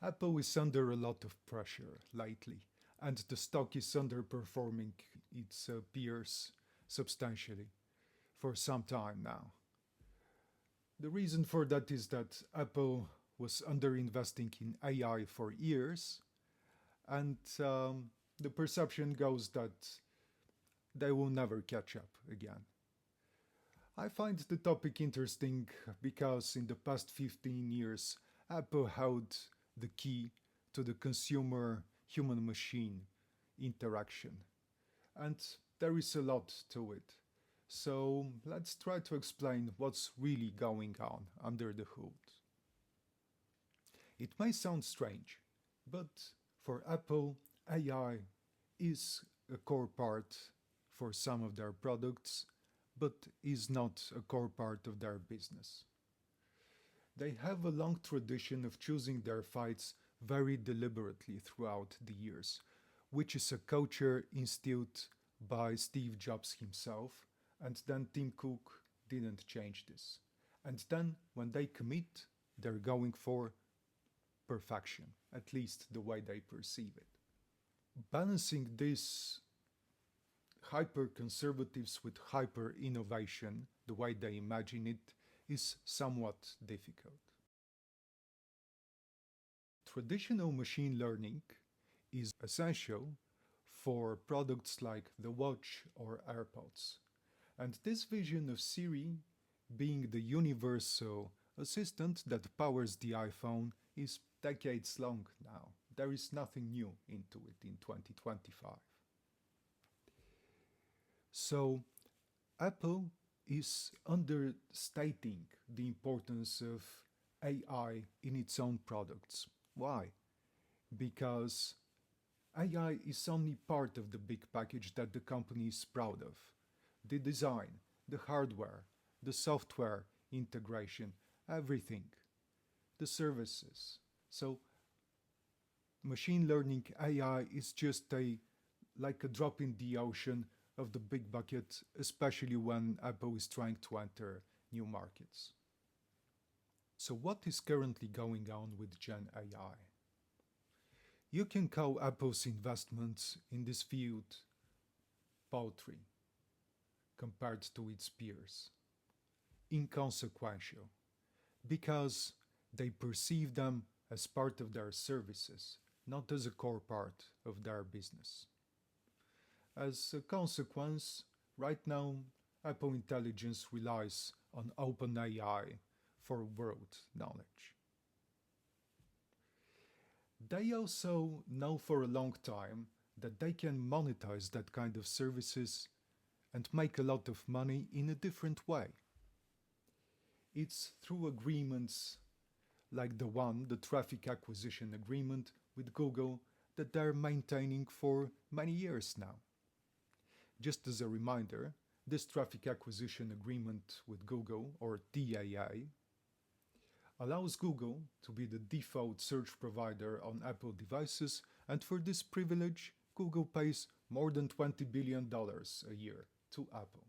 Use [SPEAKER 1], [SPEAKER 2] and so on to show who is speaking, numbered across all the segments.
[SPEAKER 1] Apple is under a lot of pressure lately, and the stock is underperforming its peers substantially for some time now. The reason for that is that Apple was underinvesting in AI for years, and the perception goes that they will never catch up again. I find the topic interesting because in the past 15 years, Apple held the key to the consumer human machine interaction. And there is a lot to it. So let's try to explain what's really going on under the hood. It may sound strange, but for Apple, AI is a core part for some of their products, but is not a core part of their business. They have a long tradition of choosing their fights very deliberately throughout the years, which is a culture instilled by Steve Jobs himself, and then Tim Cook didn't change this. And then when they commit, they're going for perfection, at least the way they perceive it. Balancing these hyper conservatives with hyper innovation, the way they imagine it, is somewhat difficult. Traditional machine learning is essential for products like the watch or AirPods. And this vision of Siri being the universal assistant that powers the iPhone is decades long now. There is nothing new into it in 2025. So Apple is understating the importance of AI in its own products. Why? Because AI is only part of the big package that the company is proud of. The design, the hardware, the software integration, everything, the services. So machine learning AI is just like a drop in the ocean of the big bucket, especially when Apple is trying to enter new markets. So what is currently going on with Gen AI? You can call Apple's investments in this field paltry compared to its peers, inconsequential, because they perceive them as part of their services, not as a core part of their business. As a consequence, right now, Apple Intelligence relies on OpenAI for world knowledge. They also know for a long time that they can monetize that kind of services and make a lot of money in a different way. It's through agreements like the traffic acquisition agreement with Google that they're maintaining for many years now. Just as a reminder, this traffic acquisition agreement with Google, or TAA, allows Google to be the default search provider on Apple devices, and for this privilege, Google pays more than $20 billion a year to Apple.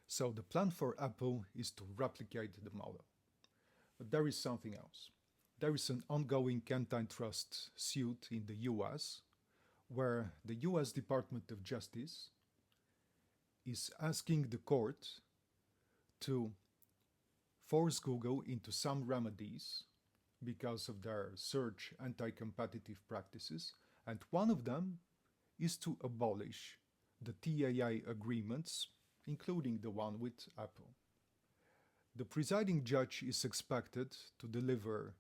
[SPEAKER 1] So the plan for Apple is to replicate the model. But there is something else. There is an ongoing antitrust suit in the US where the US Department of Justice is asking the court to force Google into some remedies because of their search anti-competitive practices, and one of them is to abolish the TAA agreements, including the one with Apple. The presiding judge is expected to deliver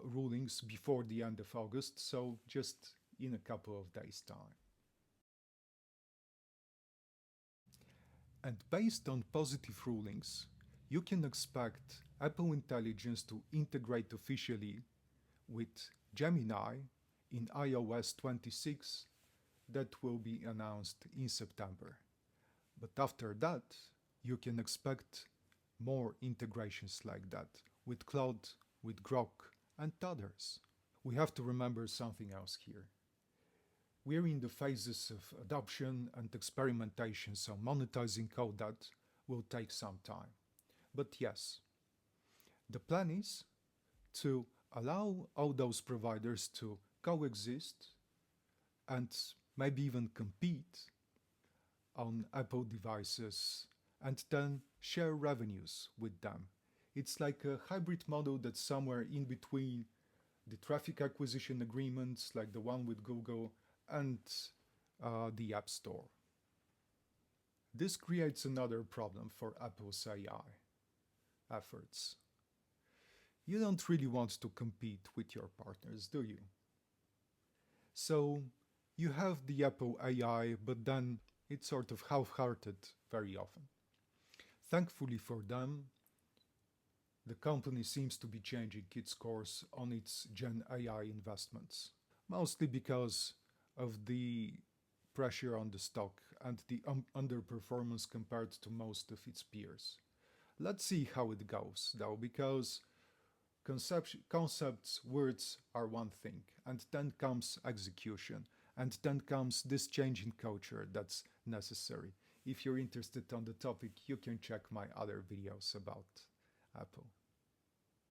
[SPEAKER 1] rulings before the end of August, so just in a couple of days' time. And based on positive rulings, you can expect Apple Intelligence to integrate officially with Gemini in iOS 26 that will be announced in September. But after that, you can expect more integrations like that with Cloud, with Grok, and others. We have to remember something else here. We're in the phases of adoption and experimentation, so monetizing code that will take some time. But yes, the plan is to Allow all those providers to coexist and maybe even compete on Apple devices and then share revenues with them. It's like a hybrid model that's somewhere in between the traffic acquisition agreements, like the one with Google, and the App Store. This creates another problem for Apple's AI efforts. You don't really want to compete with your partners, do you? So you have the Apple AI, but then it's sort of half hearted very often. Thankfully for them, the company seems to be changing its course on its Gen AI investments, mostly because of the pressure on the stock and the underperformance compared to most of its peers. Let's see how it goes, though, because concepts, words are one thing, and then comes execution, and then comes this change in culture that's necessary. If you're interested on the topic, you can check my other videos about Apple.